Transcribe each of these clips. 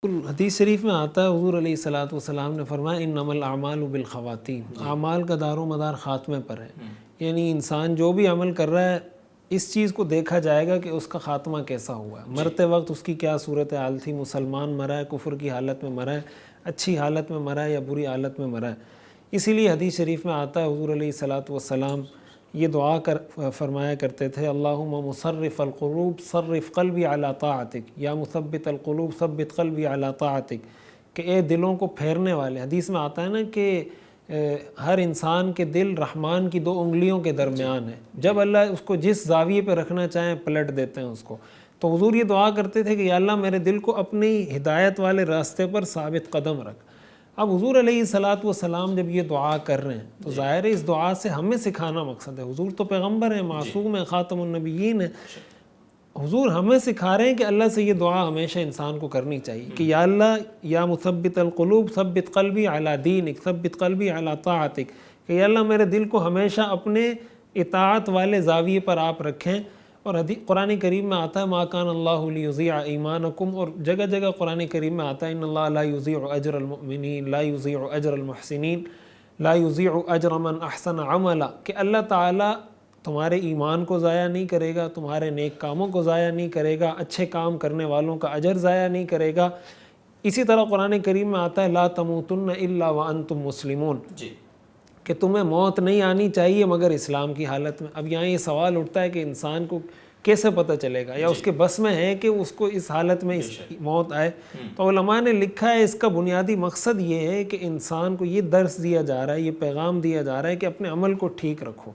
حدیث شریف میں آتا ہے حضور علیہ الصلوۃ والسلام نے فرمایا انما الاعمال بالخواتیم، اعمال کا دار و مدار خاتمے پر ہے۔ یعنی انسان جو بھی عمل کر رہا ہے اس چیز کو دیکھا جائے گا کہ اس کا خاتمہ کیسا ہوا ہے، مرتے وقت اس کی کیا صورتحال تھی، مسلمان مرا ہے، کفر کی حالت میں مرا ہے، اچھی حالت میں مرا ہے یا بری حالت میں مرا ہے۔ اسی لیے حدیث شریف میں آتا ہے حضور علیہ الصلوۃ والسلام یہ دعا فرمایا کرتے تھے، اللہم مصرف القلوب صرف قلبی علی طاعتک، یا مثبت القلوب ثبت قلبی علی طاعتک، کہ اے دلوں کو پھیرنے والے۔ حدیث میں آتا ہے نا کہ ہر انسان کے دل رحمان کی 2 انگلیوں کے درمیان ہے، جب اللہ اس کو جس زاویے پہ رکھنا چاہیں پلٹ دیتے ہیں اس کو۔ تو حضور یہ دعا کرتے تھے کہ یا اللہ میرے دل کو اپنی ہدایت والے راستے پر ثابت قدم رکھ۔ اب حضور علیہ الصلوۃ والسلام جب یہ دعا کر رہے ہیں تو ظاہر ہے اس دعا سے ہمیں سکھانا مقصد ہے، حضور تو پیغمبر ہیں، معصوم ہیں، خاتم النبیین ہیں، حضور ہمیں سکھا رہے ہیں کہ اللہ سے یہ دعا ہمیشہ انسان کو کرنی چاہیے کہ یا اللہ یا مثبت القلوب ثبت قلبی علی دینک ثبت قلبی علی طاعتک، کہ یا اللہ میرے دل کو ہمیشہ اپنے اطاعت والے زاویے پر آپ رکھیں۔ اور قرآن کریم میں آتا ہے ما کان اللہ لیضیع ایمانکم، اور جگہ جگہ قرآن کریم میں آتا ہے ان اللہ لا یضیع اجر المؤمنین لا یضیع اجر المحسنین لا یضیع اجر من احسن عملا، کہ اللہ تعالیٰ تمہارے ایمان کو ضائع نہیں کرے گا، تمہارے نیک کاموں کو ضائع نہیں کرے گا، اچھے کام کرنے والوں کا اجر ضائع نہیں کرے گا۔ اسی طرح قرآن کریم میں آتا ہے لا تموتن الا وانتم مسلمون، کہ تمہیں موت نہیں آنی چاہیے مگر اسلام کی حالت میں۔ اب یہاں یہ سوال اٹھتا ہے کہ انسان کو کیسے پتہ چلے گا یا اس کے بس میں ہے کہ اس کو اس حالت میں موت آئے؟ تو علماء نے لکھا ہے اس کا بنیادی مقصد یہ ہے کہ انسان کو یہ درس دیا جا رہا ہے، یہ پیغام دیا جا رہا ہے کہ اپنے عمل کو ٹھیک رکھو۔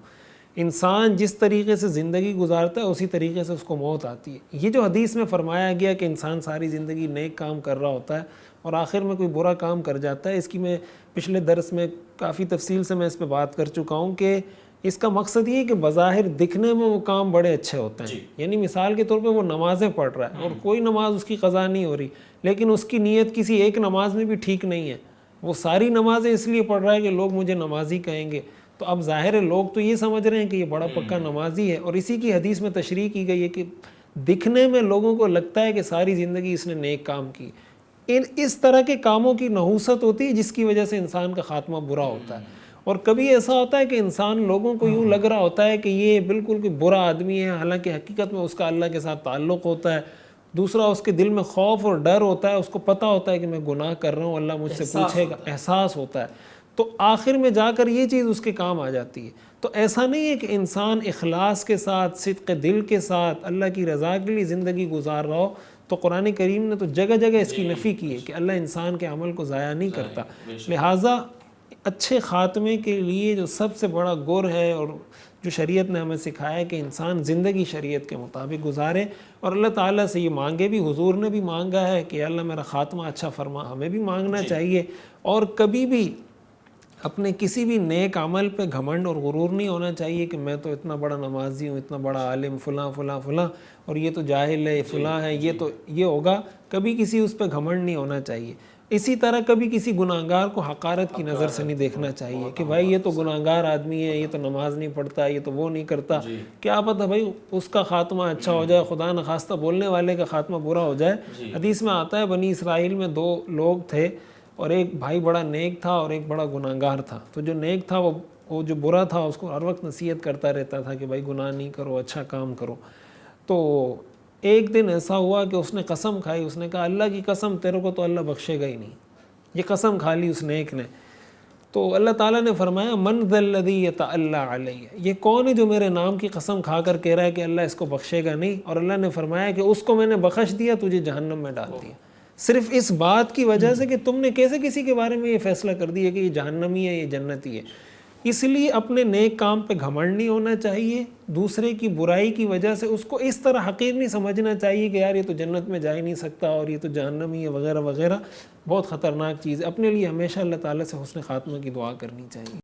انسان جس طریقے سے زندگی گزارتا ہے اسی طریقے سے اس کو موت آتی ہے۔ یہ جو حدیث میں فرمایا گیا کہ انسان ساری زندگی نیک کام کر رہا ہوتا ہے اور آخر میں کوئی برا کام کر جاتا ہے، اس کی میں پچھلے درس میں کافی تفصیل سے میں اس پہ بات کر چکا ہوں کہ اس کا مقصد یہ ہے کہ بظاہر دکھنے میں وہ کام بڑے اچھے ہوتے ہیں، یعنی مثال کے طور پہ وہ نمازیں پڑھ رہا ہے اور کوئی نماز اس کی قضا نہیں ہو رہی، لیکن اس کی نیت کسی ایک نماز میں بھی ٹھیک نہیں ہے، وہ ساری نمازیں اس لیے پڑھ رہا ہے کہ لوگ مجھے نمازی کہیں گے۔ تو اب ظاہر ہے لوگ تو یہ سمجھ رہے ہیں کہ یہ بڑا پکا نمازی ہے، اور اسی کی حدیث میں تشریح کی گئی ہے کہ دکھنے میں لوگوں کو لگتا ہے کہ ساری زندگی اس نے نیک کام کی۔ اس طرح کے کاموں کی نحوست ہوتی ہے جس کی وجہ سے انسان کا خاتمہ برا ہوتا ہے، اور کبھی ایسا ہوتا ہے کہ انسان لوگوں کو یوں لگ رہا ہوتا ہے کہ یہ بالکل کوئی برا آدمی ہے، حالانکہ حقیقت میں اس کا اللہ کے ساتھ تعلق ہوتا ہے۔ دوسرا، اس کے دل میں خوف اور ڈر ہوتا ہے، اس کو پتہ ہوتا ہے کہ میں گناہ کر رہا ہوں، اللہ مجھ سے پوچھے گا، احساس ہوتا ہے۔ تو آخر میں جا کر یہ چیز اس کے کام آ جاتی ہے۔ تو ایسا نہیں ہے کہ انسان اخلاص کے ساتھ، صدق دل کے ساتھ اللہ کی رضا کے لیے زندگی گزار رہا ہو، تو قرآن کریم نے تو جگہ جگہ اس کی نفی کی ہے کہ اللہ انسان کے عمل کو ضائع نہیں کرتا۔ لہٰذا اچھے خاتمے کے لیے جو سب سے بڑا گر ہے اور جو شریعت نے ہمیں سکھایا ہے کہ انسان زندگی شریعت کے مطابق گزارے، اور اللہ تعالیٰ سے یہ مانگے بھی، حضور نے بھی مانگا ہے کہ اللہ میرا خاتمہ اچھا فرما، ہمیں بھی مانگنا چاہیے۔ اور کبھی بھی اپنے کسی بھی نیک عمل پہ گھمنڈ اور غرور نہیں ہونا چاہیے کہ میں تو اتنا بڑا نمازی ہوں، اتنا بڑا عالم، فلاں فلاں فلاں، اور یہ تو جاہل ہے، فلاں ہے، یہ تو یہ ہوگا۔ کبھی کسی اس پہ گھمنڈ نہیں ہونا چاہیے۔ اسی طرح کبھی کسی گناہگار کو حقارت کی نظر سے نہیں دیکھنا چاہیے کہ بھائی یہ تو گناہگار آدمی ہے، یہ تو نماز نہیں پڑھتا، یہ تو وہ نہیں کرتا۔ کیا پتہ بھائی اس کا خاتمہ اچھا ہو جائے، خدا نخواستہ بولنے والے کا خاتمہ برا ہو جائے۔ حدیث میں آتا ہے بنی اسرائیل میں 2 لوگ تھے، اور ایک بھائی بڑا نیک تھا اور ایک بڑا گناہگار تھا۔ تو جو نیک تھا وہ جو برا تھا اس کو ہر وقت نصیحت کرتا رہتا تھا کہ بھائی گناہ نہیں کرو، اچھا کام کرو۔ تو ایک دن ایسا ہوا کہ اس نے قسم کھائی، اس نے کہا اللہ کی قسم تیرے کو تو اللہ بخشے گا ہی نہیں، یہ قسم کھا لی اس نیک نے۔ تو اللہ تعالیٰ نے فرمایا من ذا الذی یتعلی علی، یہ کون ہے جو میرے نام کی قسم کھا کر کہہ رہا ہے کہ اللہ اس کو بخشے گا نہیں، اور اللہ نے فرمایا کہ اس کو میں نے بخش دیا، تجھے جہنم میں ڈال دیا، صرف اس بات کی وجہ سے کہ تم نے کیسے کسی کے بارے میں یہ فیصلہ کر دیا کہ یہ جہنمی ہے، یہ جنتی ہے۔ اس لیے اپنے نیک کام پہ گھمنڈ نہیں ہونا چاہیے، دوسرے کی برائی کی وجہ سے اس کو اس طرح حقیر نہیں سمجھنا چاہیے کہ یار یہ تو جنت میں جا ہی نہیں سکتا اور یہ تو جہنمی ہے وغیرہ وغیرہ۔ بہت خطرناک چیز ہے۔ اپنے لیے ہمیشہ اللہ تعالیٰ سے حسن خاتمہ کی دعا کرنی چاہیے۔